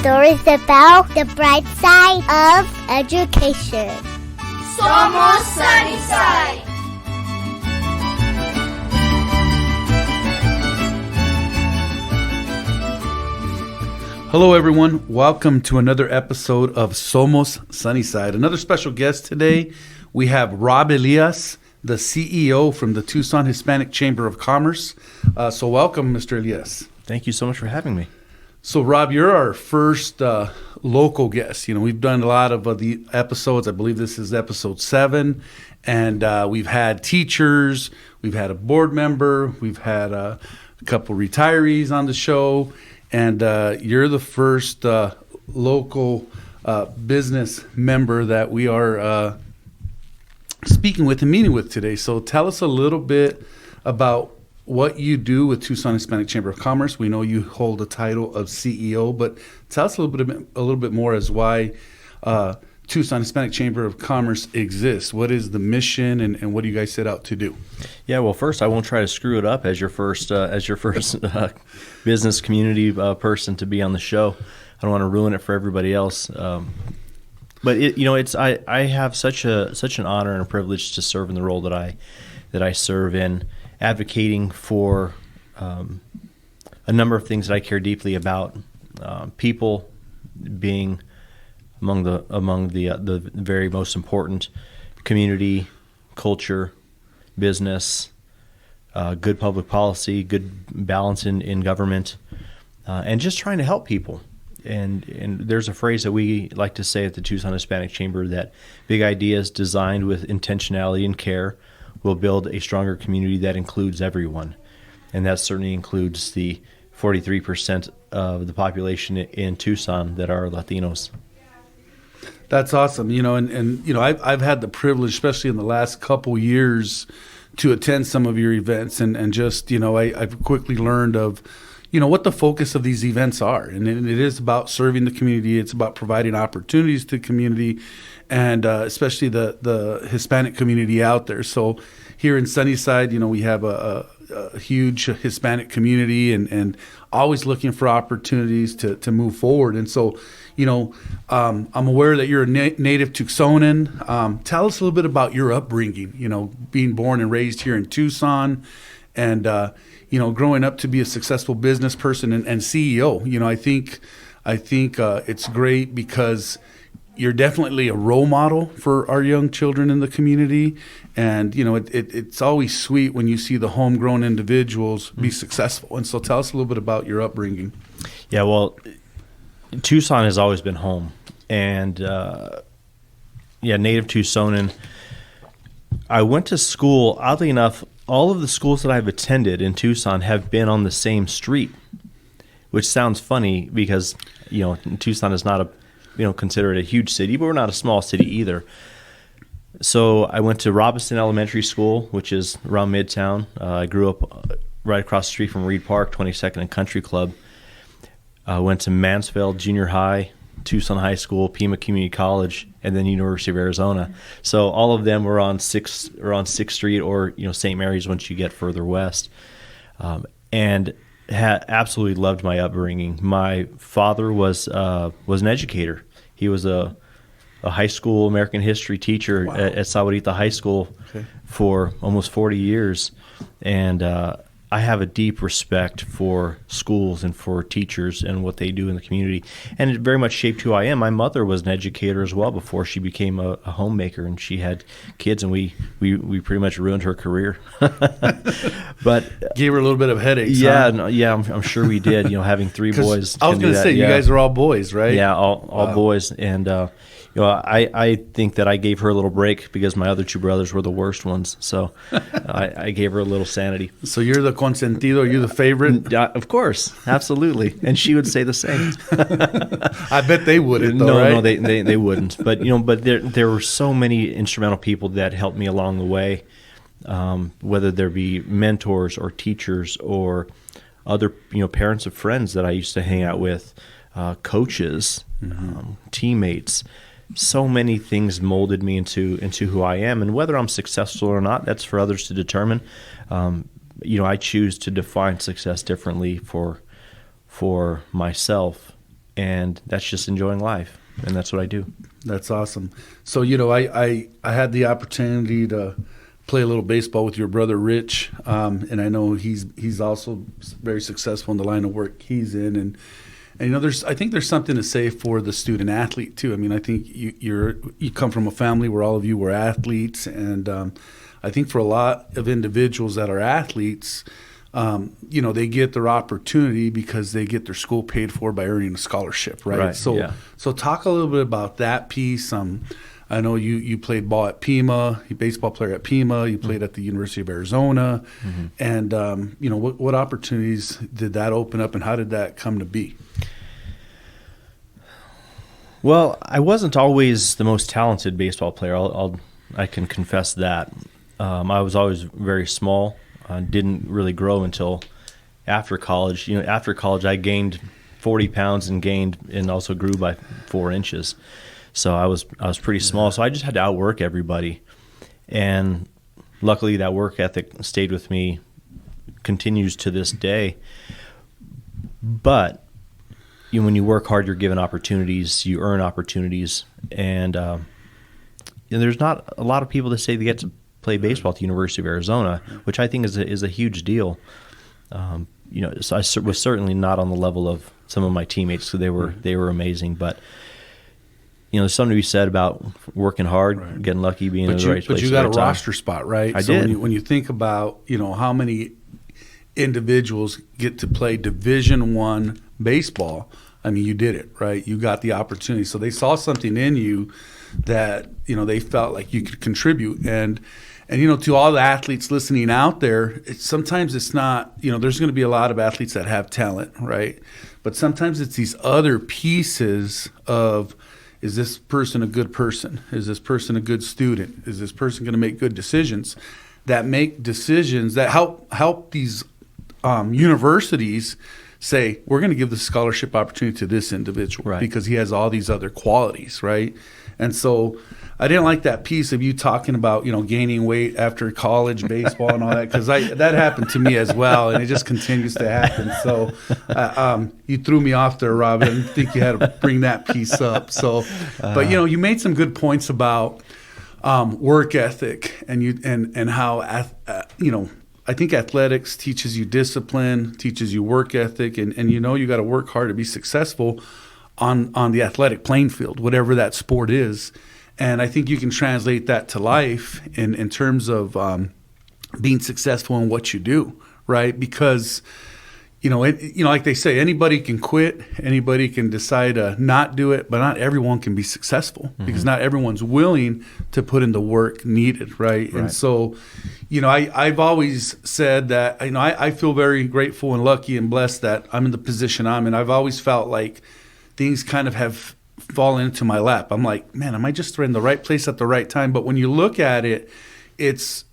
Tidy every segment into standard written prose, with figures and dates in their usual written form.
stories about the bright side of education. Somos Sunnyside. Hello everyone, welcome to another episode of Somos Sunnyside. Another special guest today, we have Rob Elias, the CEO from the Tucson Hispanic Chamber of Commerce. So welcome, Mr. Elias. Thank you so much for having me. So Rob, you're our first local guest. You know, we've done a lot of the episodes. I believe this is episode 7. And we've had teachers, we've had a board member, we've had a couple retirees on the show. And you're the first local business member that we are speaking with and meeting with today. So tell us a little bit about what you do with Tucson Hispanic Chamber of Commerce. We know you hold the title of CEO, but tell us a little bit more as why Tucson Hispanic Chamber of Commerce exists. What is the mission, and what do you guys set out to do? Yeah, well, first I won't try to screw it up as your first business community person to be on the show. I don't want to ruin it for everybody else. But I have such an honor and a privilege to serve in the role that I serve in, advocating for a number of things that I care deeply about. People being among the very most important: community, culture, business, good public policy, good balance in government, and just trying to help people. And there's a phrase that we like to say at the Tucson Hispanic Chamber, that big ideas designed with intentionality and care will build a stronger community that includes everyone. And that certainly includes the 43% of the population in Tucson that are Latinos. That's awesome. I've had the privilege, especially in the last couple years, to attend some of your events, and just, I've quickly learned of, what the focus of these events are. And it is about serving the community. It's about providing opportunities to the community, and especially the Hispanic community out there. So here in Sunnyside, we have a huge Hispanic community, and always looking for opportunities to move forward. And so, I'm aware that you're a native Tucsonan. Tell us a little bit about your upbringing, being born and raised here in Tucson, and growing up to be a successful business person and CEO. I think it's great because you're definitely a role model for our young children in the community. And, it's always sweet when you see the homegrown individuals be successful. And so tell us a little bit about your upbringing. Yeah, well, Tucson has always been home. And, native Tucsonan. I went to school, oddly enough, all of the schools that I've attended in Tucson have been on the same street, which sounds funny because, Tucson is not considered a huge city, but we're not a small city either. So I went to Robinson Elementary School, which is around Midtown. I grew up right across the street from Reed Park, 22nd and Country Club. I went to Mansfield Junior High, Tucson High School, Pima Community College, and then University of Arizona. So all of them were on 6th Street or St. Mary's once you get further west. And absolutely loved my upbringing. My father was an educator. He was a high school American history teacher at Sahuarita High School for almost 40 years. And I have a deep respect for schools and for teachers and what they do in the community. And it very much shaped who I am. My mother was an educator as well before she became a homemaker, and she had kids, and we pretty much ruined her career. But gave her a little bit of headaches. Yeah, huh? I'm sure we did. Having 3 boys. I was going to say, you guys are all boys, right? Yeah, all boys. And I think that I gave her a little break because my other 2 brothers were the worst ones. So I gave her a little sanity. So you're the consentido, you're the favorite? Of course, absolutely. And she would say the same. I bet they wouldn't, though, right? No, they wouldn't. But there were so many instrumental people that helped me along the way, whether there be mentors or teachers or other parents of friends that I used to hang out with, coaches, teammates. So many things molded me into who I am, and whether I'm successful or not, that's for others to determine. I choose to define success differently for myself, and that's just enjoying life, and that's what I do. That's awesome. So, I had the opportunity to play a little baseball with your brother Rich, and I know he's also very successful in the line of work he's in, and I think there's something to say for the student athlete too. I mean, I think you come from a family where all of you were athletes, and I think for a lot of individuals that are athletes, they get their opportunity because they get their school paid for by earning a scholarship, right? So talk a little bit about that piece. I know you played ball at Pima, you're a baseball player at Pima, you played at the University of Arizona, and what opportunities did that open up, and how did that come to be? Well, I wasn't always the most talented baseball player. I can confess that. I was always very small. Didn't really grow until after college. After college, I gained 40 pounds and also grew by 4 inches. So I was pretty small. So I just had to outwork everybody, and luckily that work ethic stayed with me, continues to this day. But when you work hard, you're given opportunities, you earn opportunities, and there's not a lot of people that say they get to play baseball at the University of Arizona, which I think is a huge deal. So I was certainly not on the level of some of my teammates, so they were amazing. But there's something to be said about working hard, getting lucky, being in the right place. But you got a roster spot, right? I so did. When you think about how many individuals get to play Division I baseball, I mean, you did it, right? You got the opportunity. So they saw something in you that they felt like you could contribute. And to all the athletes listening out there, sometimes it's not, there's going to be a lot of athletes that have talent, right? But sometimes it's these other pieces of, is this person a good person? Is this person a good student? Is this person going to make good decisions? That make decisions that help these universities say, we're going to give the scholarship opportunity to this individual, right, because he has all these other qualities, right? And so I didn't like that piece of you talking about, gaining weight after college baseball and all that, because that happened to me as well, and it just continues to happen. So you threw me off there, Rob. I didn't think you had to bring that piece up. So, but you made some good points about work ethic and how I think athletics teaches you discipline, teaches you work ethic, and you got to work hard to be successful on the athletic playing field, whatever that sport is. And I think you can translate that to life in terms of being successful in what you do, right? Because, like they say, anybody can quit, anybody can decide to not do it, but not everyone can be successful because not everyone's willing to put in the work needed, right? And so, I've always said that, I feel very grateful and lucky and blessed that I'm in the position I'm in. I've always felt like things kind of have fallen into my lap. I'm like, man, am I just in the right place at the right time? But when you look at it, it's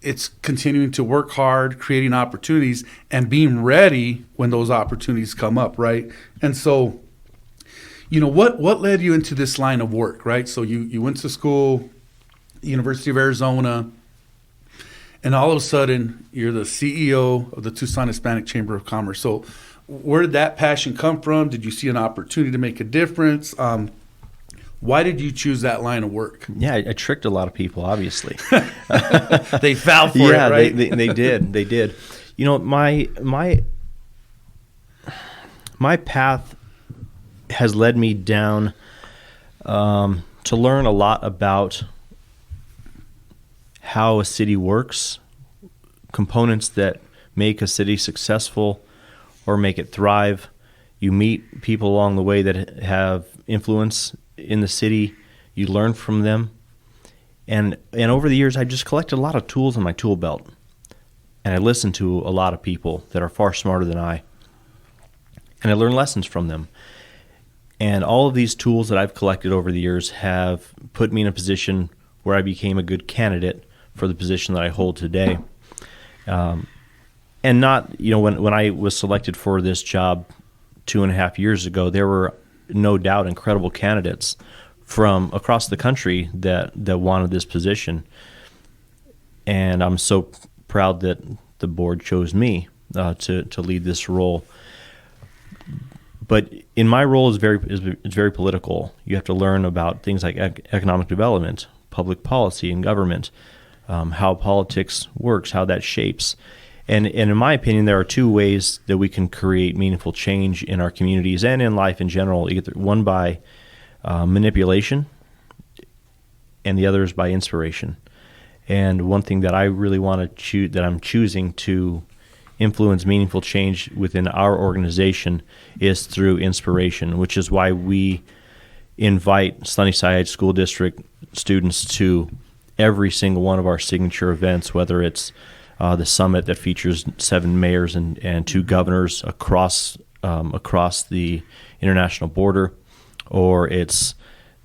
continuing to work hard, creating opportunities, and being ready when those opportunities come up, right? And so, what led you into this line of work, right? So you went to school, University of Arizona, and all of a sudden you're the CEO of the Tucson Hispanic Chamber of Commerce. So where did that passion come from? Did you see an opportunity to make a difference? Why did you choose that line of work? Yeah, I tricked a lot of people, obviously. They fell for it, right? Yeah, they did. They did. My path has led me down to learn a lot about how a city works, components that make a city successful or make it thrive. You meet people along the way that have influence in the city. You learn from them. And over the years, I just collected a lot of tools in my tool belt. And I listened to a lot of people that are far smarter than I. And I learned lessons from them. And all of these tools that I've collected over the years have put me in a position where I became a good candidate for the position that I hold today. And not, when I was selected for this job 2.5 years ago, there were no doubt incredible candidates from across the country that wanted this position. And I'm so proud that the board chose me to lead this role. But in my role is very political. You have to learn about things like economic development, public policy, and government, how politics works, how that shapes. And in my opinion, there are two ways that we can create meaningful change in our communities and in life in general. Either one by manipulation, and the other is by inspiration. And one thing that I really want to that I'm choosing to influence meaningful change within our organization is through inspiration, which is why we invite Sunnyside School District students to every single one of our signature events, whether it's the summit that features 7 mayors and 2 governors across the international border, or it's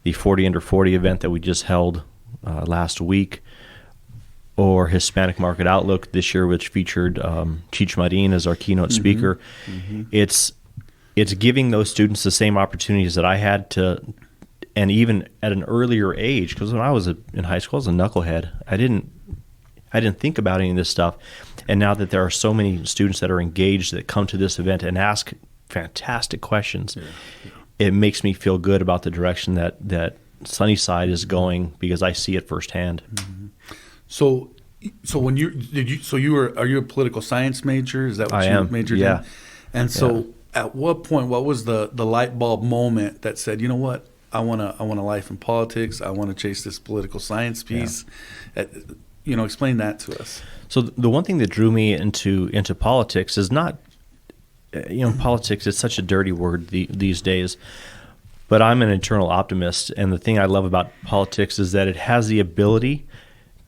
the 40 Under 40 event that we just held last week, or Hispanic Market Outlook this year, which featured Cheech Marin as our keynote speaker. It's giving those students the same opportunities that I had to, and even at an earlier age, because when I was in high school, I was a knucklehead. I didn't think about any of this stuff. And now that there are so many students that are engaged that come to this event and ask fantastic questions, it makes me feel good about the direction that Sunnyside is going, because I see it firsthand. So when are you a political science major? Is that what you majored in? And so at what point, what was the light bulb moment that said, you know what, I want a life in politics. I want to chase this political science piece. Explain that to us. So the one thing that drew me into politics is not, politics is such a dirty word these days, but I'm an eternal optimist. And the thing I love about politics is that it has the ability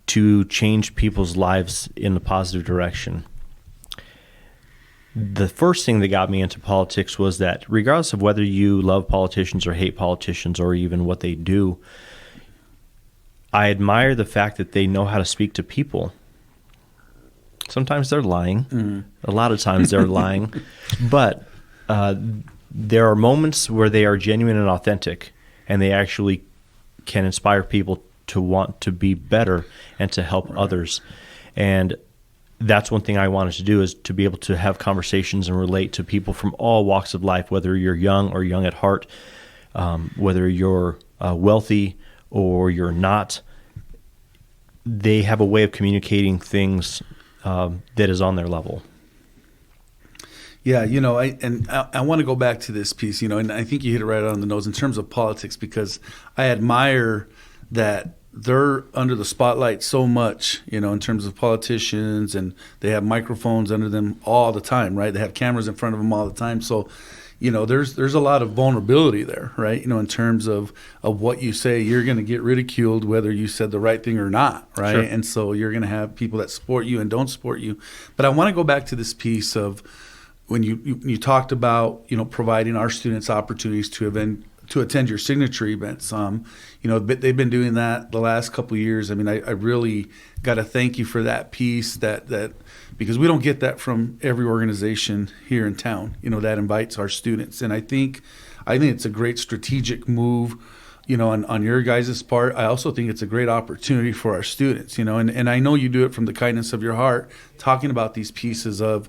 to change people's lives in a positive direction. The first thing that got me into politics was that regardless of whether you love politicians or hate politicians or even what they do, I admire the fact that they know how to speak to people. Sometimes they're lying. A lot of times they're lying. But there are moments where they are genuine and authentic, and they actually can inspire people to want to be better and to help others. And that's one thing I wanted to do, is to be able to have conversations and relate to people from all walks of life, whether you're young or young at heart, whether you're wealthy or you're not. They have a way of communicating things that is on their level. Yeah, I want to go back to this piece, and I think you hit it right on the nose in terms of politics, because I admire that they're under the spotlight so much, in terms of politicians, and they have microphones under them all the time, right? They have cameras in front of them all the time. So, there's a lot of vulnerability there, right? In terms of what you say, you're going to get ridiculed whether you said the right thing or not, right? Sure. And so you're going to have people that support you and don't support you. But I want to go back to this piece of when you talked about, providing our students opportunities to attend your signature events. They've been doing that the last couple of years. I mean, I really got to thank you for that piece, that because we don't get that from every organization here in town, that invites our students. And I think it's a great strategic move, on your guys' part. I also think it's a great opportunity for our students, and I know you do it from the kindness of your heart, talking about these pieces of,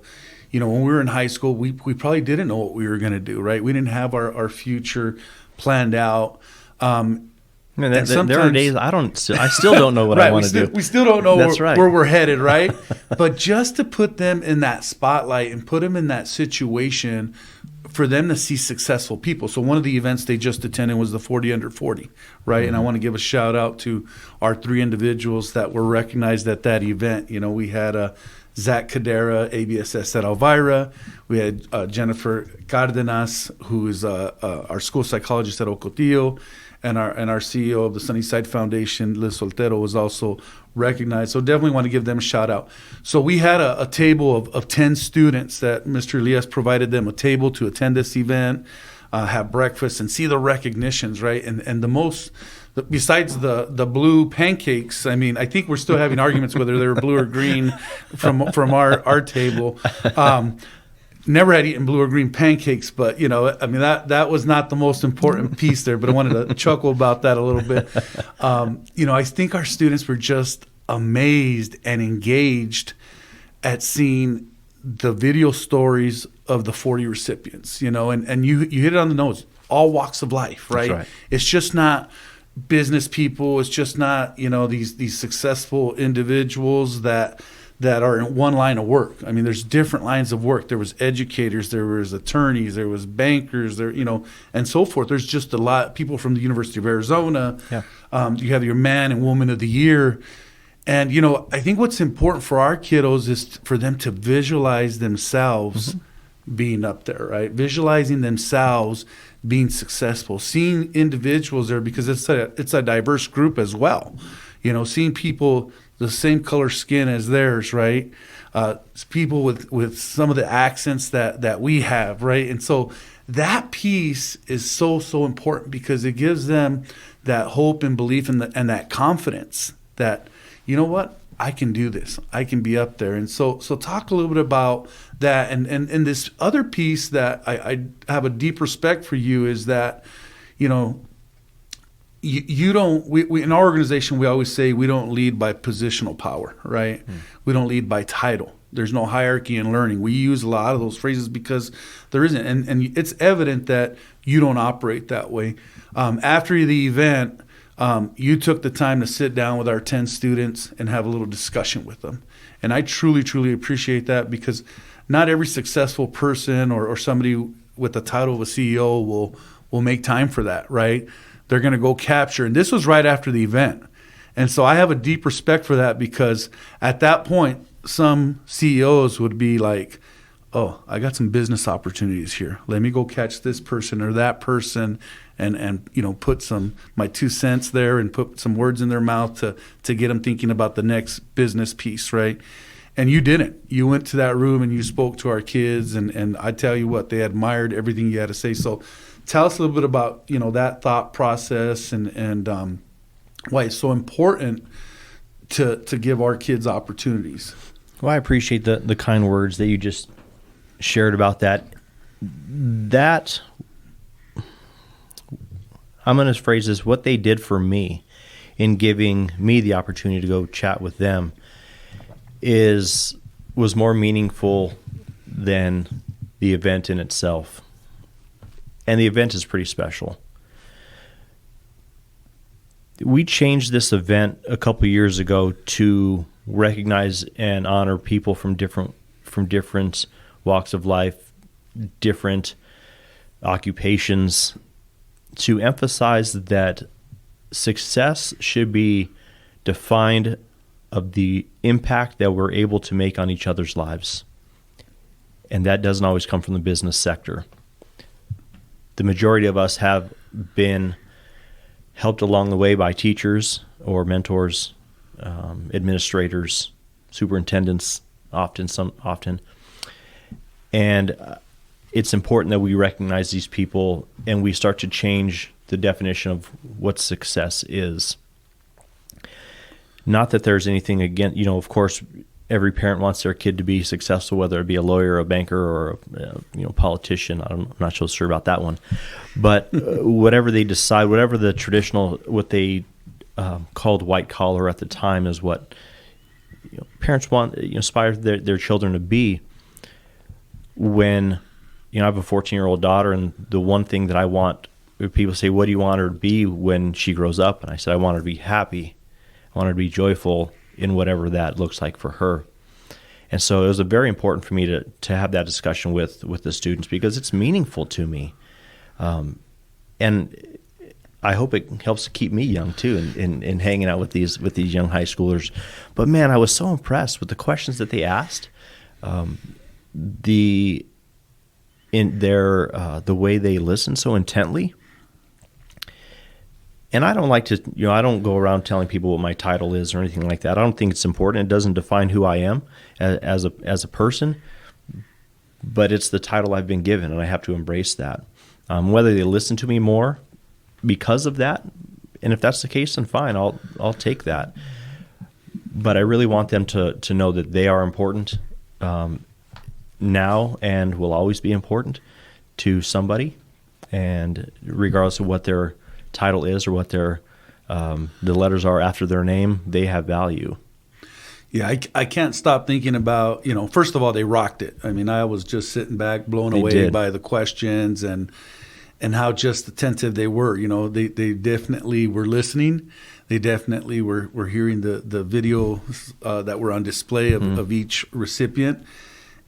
when we were in high school, we probably didn't know what we were going to do, right? We didn't have our future planned out. There are days I still don't know what I want to do. We still don't know where we're headed, right? But just to put them in that spotlight and put them in that situation for them to see successful people. So one of the events they just attended was the 40 Under 40, right? Mm-hmm. And I want to give a shout out to our 3 individuals that were recognized at that event. We had Zach Cadera, ABSS at Elvira. We had Jennifer Cardenas, who is our school psychologist at Ocotillo, and our CEO of the Sunnyside Foundation, Liz Soltero, was also recognized. So definitely want to give them a shout out. So we had a table of 10 students that Mr. Elias provided them a table to attend this event, have breakfast, and see the recognitions, right? And the most, besides the blue pancakes, I mean, I think we're still having arguments whether they were blue or green from our table. Never had eaten blue or green pancakes, but that was not the most important piece there. But I wanted to chuckle about that a little bit. I think our students were just amazed and engaged at seeing the video stories of the 40 recipients, and you hit it on the nose. All walks of life, right? That's right. It's just not business people. It's just not, these successful individuals that are in one line of work. I mean, there's different lines of work. There was educators, there was attorneys, there was bankers, and so forth. There's just a lot of people from the University of Arizona. Yeah. You have your man and woman of the year. And, I think what's important for our kiddos is for them to visualize themselves being up there, right? Visualizing themselves being successful, seeing individuals there, because it's a diverse group as well. Seeing people the same color skin as theirs, right? People with some of the accents that we have, right? And so that piece is so important, because it gives them that hope and belief and that confidence that, you know what, I can do this. I can be up there. And so talk a little bit about that. And this other piece that I have a deep respect for you is that, you don't, we in our organization, we always say we don't lead by positional power, right? We don't lead by title. There's no hierarchy in learning. We use a lot of those phrases because there isn't. And it's evident that you don't operate that way. After the event, you took the time to sit down with our 10 students and have a little discussion with them. And I truly, truly appreciate that, because not every successful person or somebody with the title of a CEO will make time for that, right? They're going to go capture. And this was right after the event. And so I have a deep respect for that, because at that point, some CEOs would be like, oh, I got some business opportunities here. Let me go catch this person or that person and put my 2 cents there and put some words in their mouth to get them thinking about the next business piece, right? And you didn't. You went to that room and you spoke to our kids, and I tell you what, they admired everything you had to say. So tell us a little bit about, that thought process and why it's so important to give our kids opportunities. Well, I appreciate the kind words that you just shared about that. That, I'm going to phrase this, what they did for me in giving me the opportunity to go chat with them was more meaningful than the event in itself. And the event is pretty special. We changed this event a couple years ago to recognize and honor people from different walks of life, different occupations, to emphasize that success should be defined of the impact that we're able to make on each other's lives. And that doesn't always come from the business sector. The majority of us have been helped along the way by teachers or mentors, administrators, superintendents, often. And it's important that we recognize these people and we start to change the definition of what success is. Not that there's anything against, of course, every parent wants their kid to be successful, whether it be a lawyer, a banker, or a politician. I'm not so sure about that one. But whatever they decide, whatever the traditional, what they called white collar at the time is what parents want, aspire their children to be. When, I have a 14-year-old daughter, and the one thing that I want, people say, what do you want her to be when she grows up? And I said, I want her to be happy. I want her to be joyful in whatever that looks like for her. And so it was very important for me to have that discussion with the students, because it's meaningful to me. And I hope it helps keep me young too, in hanging out with these young high schoolers. But man, I was so impressed with the questions that they asked. The way they listen so intently. And I don't like to, I don't go around telling people what my title is or anything like that. I don't think it's important. It doesn't define who I am as a person, but it's the title I've been given, and I have to embrace that. Whether they listen to me more because of that, and if that's the case, then fine, I'll take that. But I really want them to know that they are important now and will always be important to somebody, and regardless of what their title is or what their the letters are after their name, they have value. Yeah, I can't stop thinking about, first of all, they rocked it. I mean, I was just sitting back, blown away did. by the questions and how just attentive they were. They definitely were listening. They definitely were hearing the videos that were on display of each recipient.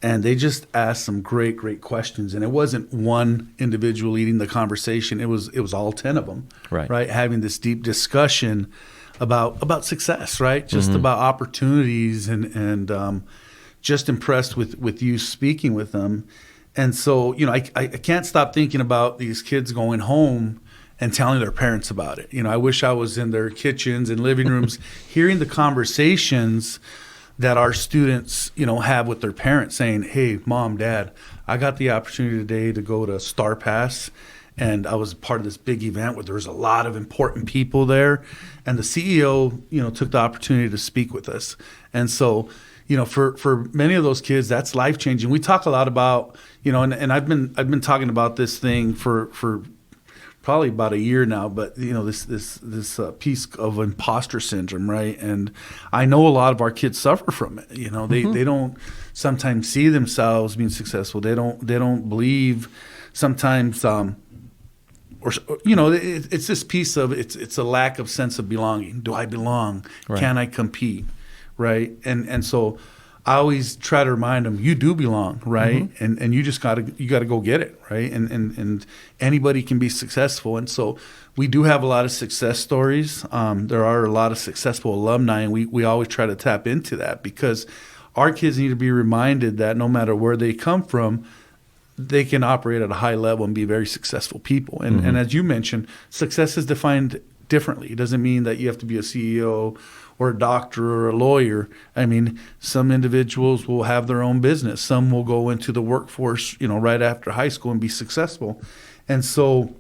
And they just asked some great, great questions. And it wasn't one individual leading the conversation. It was all 10 of them, right? Having this deep discussion about success, right? Just about opportunities and just impressed with you speaking with them. And so, I can't stop thinking about these kids going home and telling their parents about it. I wish I was in their kitchens and living rooms hearing the conversations that our students, have with their parents saying, hey, Mom, Dad, I got the opportunity today to go to Star Pass, and I was part of this big event where there was a lot of important people there. And the CEO, took the opportunity to speak with us. And so, for many of those kids, that's life-changing. We talk a lot about, and I've been talking about this thing for probably about a year now, but this piece of imposter syndrome, right? And I know a lot of our kids suffer from it. They don't sometimes see themselves being successful. They don't believe sometimes, it's this piece of it's a lack of sense of belonging. Do I belong? Right. Can I compete? Right? And so I always try to remind them, you do belong, right? And you just gotta go get it, right? And anybody can be successful. And so we do have a lot of success stories. There are a lot of successful alumni, and we always try to tap into that because our kids need to be reminded that no matter where they come from, they can operate at a high level and be very successful people. And as you mentioned, success is defined differently. It doesn't mean that you have to be a CEO or a doctor or a lawyer. I mean, some individuals will have their own business. Some will go into the workforce, right after high school and be successful. And so,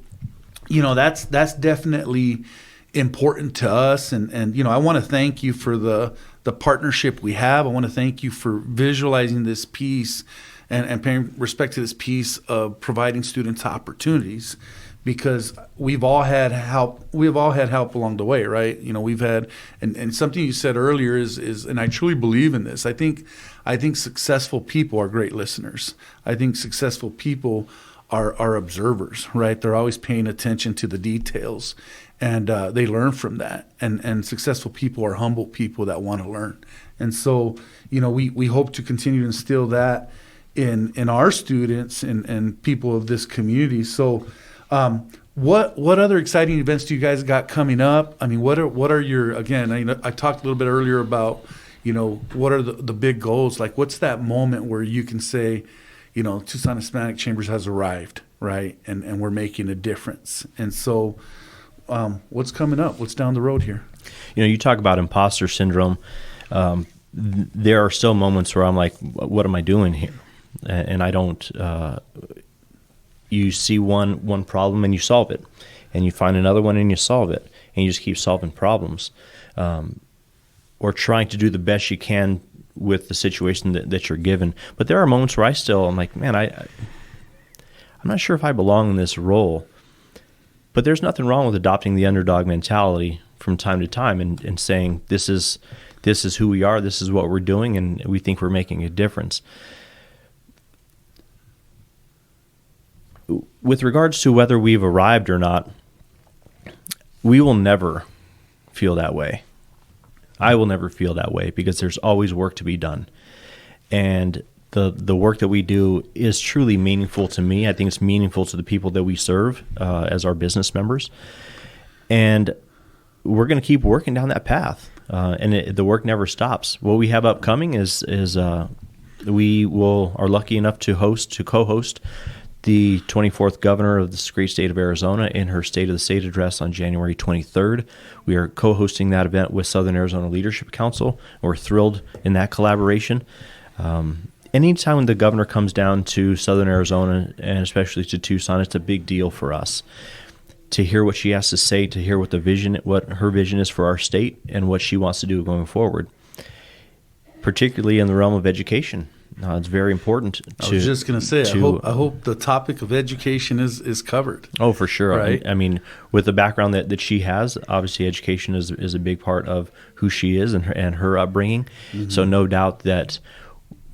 that's definitely important to us. And I want to thank you for the partnership we have. I want to thank you for visualizing this piece and paying respect to this piece of providing students opportunities, because we've all had help. We've all had help along the way, right? We've had, and something you said earlier is, and I truly believe in this. I think successful people are great listeners. I think successful people are observers, right? They're always paying attention to the details, and they learn from that. And successful people are humble people that want to learn. And so, we hope to continue to instill that in our students and people of this community. So, what other exciting events do you guys got coming up? I mean, what are your, again, I talked a little bit earlier about, what are the big goals? Like, what's that moment where you can say, Tucson Hispanic Chambers has arrived, right? And we're making a difference. And so, what's coming up? What's down the road here? You talk about imposter syndrome. There are still moments where I'm like, what am I doing here? And I don't, you see one problem and you solve it, and you find another one and you solve it, and you just keep solving problems, or trying to do the best you can with the situation that you're given. But there are moments where I'm like, man, I'm not sure if I belong in this role. But there's nothing wrong with adopting the underdog mentality from time to time and saying, this is who we are, this is what we're doing, and we think we're making a difference. With regards to whether we've arrived or not, we will never feel that way. I will never feel that way because there's always work to be done. And the work that we do is truly meaningful to me. I think it's meaningful to the people that we serve as our business members. And we're going to keep working down that path. The work never stops. What we have upcoming is we are lucky enough to co-host the 24th governor of this great state of Arizona in her State of the State address on January 23rd. We are co-hosting that event with Southern Arizona Leadership Council. We're thrilled in that collaboration. Anytime when the governor comes down to Southern Arizona, and especially to Tucson, it's a big deal for us to hear what she has to say, to hear what her vision is for our state and what she wants to do going forward, particularly in the realm of education. It's very important. I was just going to say, I hope the topic of education is covered. Oh, for sure. Right? I mean, with the background that she has, obviously education is a big part of who she is and her upbringing. Mm-hmm. So no doubt that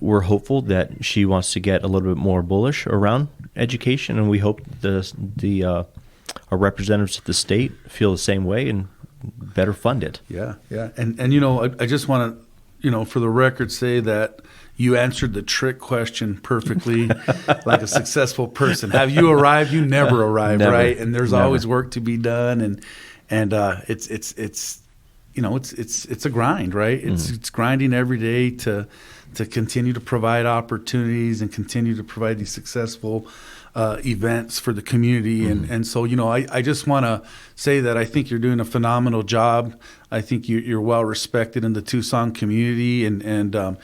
we're hopeful that she wants to get a little bit more bullish around education, and we hope our representatives at the state feel the same way and better fund it. Yeah. And you know, I just want to, you know, for the record, say that you answered the trick question perfectly, like a successful person. Have you arrived? You never arrive, Never. Right? And there's Never. always work to be done, and it's you know, it's a grind, right? It's grinding every day to continue to provide opportunities and continue to provide these successful events for the community. And so, you know, I just want to say that I think you're doing a phenomenal job. I think you're well respected in the Tucson community, and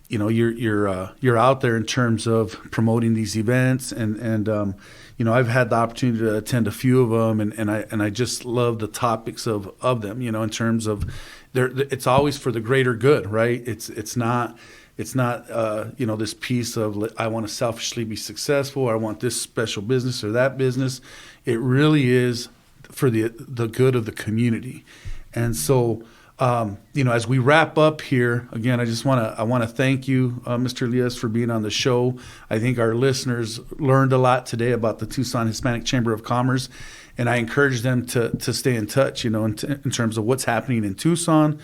you know, you're out there in terms of promoting these events, and you know, I've had the opportunity to attend a few of them, and I just love the topics of them, you know, in terms of it's always for the greater good, right? It's not you know, this piece of I want to selfishly be successful, or I want this special business or that business. It really is for the good of the community. And so, you know, as we wrap up here, again, I want to thank you, Mr. Elias, for being on the show. I think our listeners learned a lot today about the Tucson Hispanic Chamber of Commerce, and I encourage them to stay in touch, you know, in terms of what's happening in Tucson,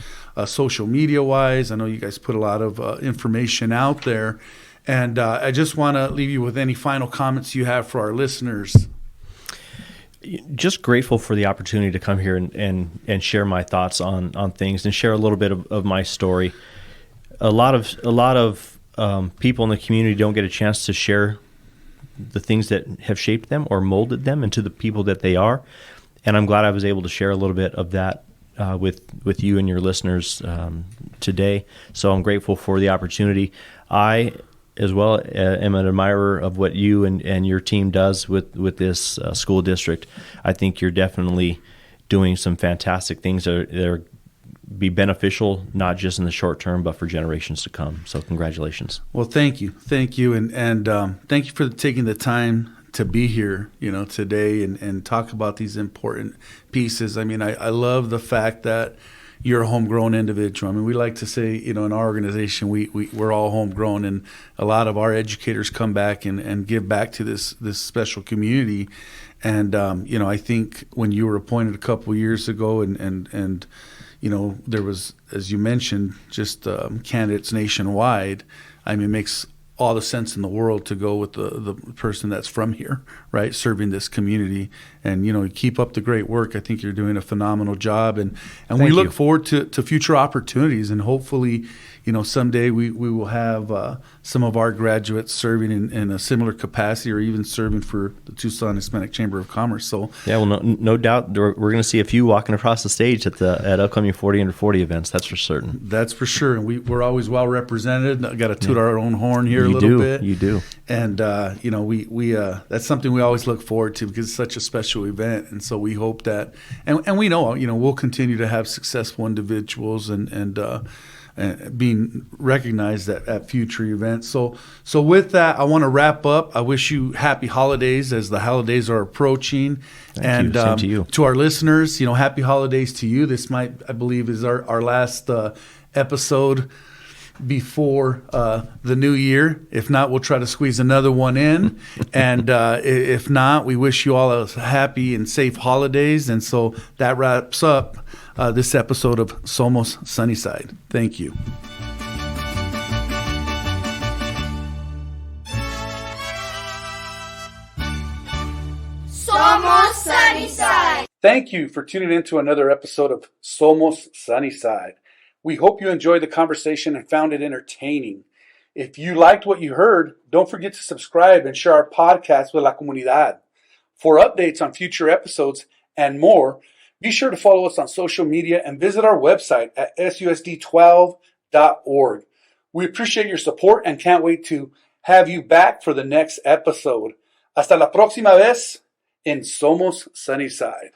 social media-wise. I know you guys put a lot of information out there, and I just want to leave you with any final comments you have for our listeners. Just grateful for the opportunity to come here and share my thoughts on things and share a little bit of my story. A lot of people in the community don't get a chance to share the things that have shaped them or molded them into the people that they are, and I'm glad I was able to share a little bit of that with you and your listeners today. So I'm grateful for the opportunity. I as well am an admirer of what you and your team does with this school district. I think you're definitely doing some fantastic things that are be beneficial, not just in the short term, but for generations to come. So congratulations. Well, thank you, and thank you for taking the time to be here, you know, today and talk about these important pieces. I mean, I love the fact that you're a homegrown individual. I mean, we like to say, you know, in our organization, we're all homegrown, and a lot of our educators come back and give back to this special community. And you know, I think when you were appointed a couple of years ago, and you know, there was, as you mentioned, just candidates nationwide. I mean, it makes all the sense in the world to go with the person that's from here, right, serving this community. And, you know, keep up the great work. I think you're doing a phenomenal job. And we look forward to future opportunities. And hopefully, you know, someday we will have some of our graduates serving in a similar capacity, or even serving for the Tucson Hispanic Chamber of Commerce. So yeah, well, no doubt we're going to see a few walking across the stage at upcoming 40 under 40 events. That's for certain. That's for sure. And we're always well represented. I got to toot our own horn here a little bit. You do. And you know, we that's something we always look forward to, because it's such a special event. And so we hope that, and we know, you know, we'll continue to have successful individuals and being recognized at future events. So with that, I want to wrap up. I wish you happy holidays as the holidays are approaching. Thank you. Same to you. To our listeners, you know, happy holidays to you. This might, I believe, is our last episode before the new year. If not, we'll try to squeeze another one in. And if not, we wish you all a happy and safe holidays. And so that wraps up this episode of Somos Sunnyside. Thank you. Somos Sunnyside. Thank you for tuning in to another episode of Somos Sunnyside. We hope you enjoyed the conversation and found it entertaining. If you liked what you heard, don't forget to subscribe and share our podcast with la comunidad. For updates on future episodes and more, be sure to follow us on social media and visit our website at susd12.org. We appreciate your support and can't wait to have you back for the next episode. Hasta la próxima vez en Somos Sunnyside.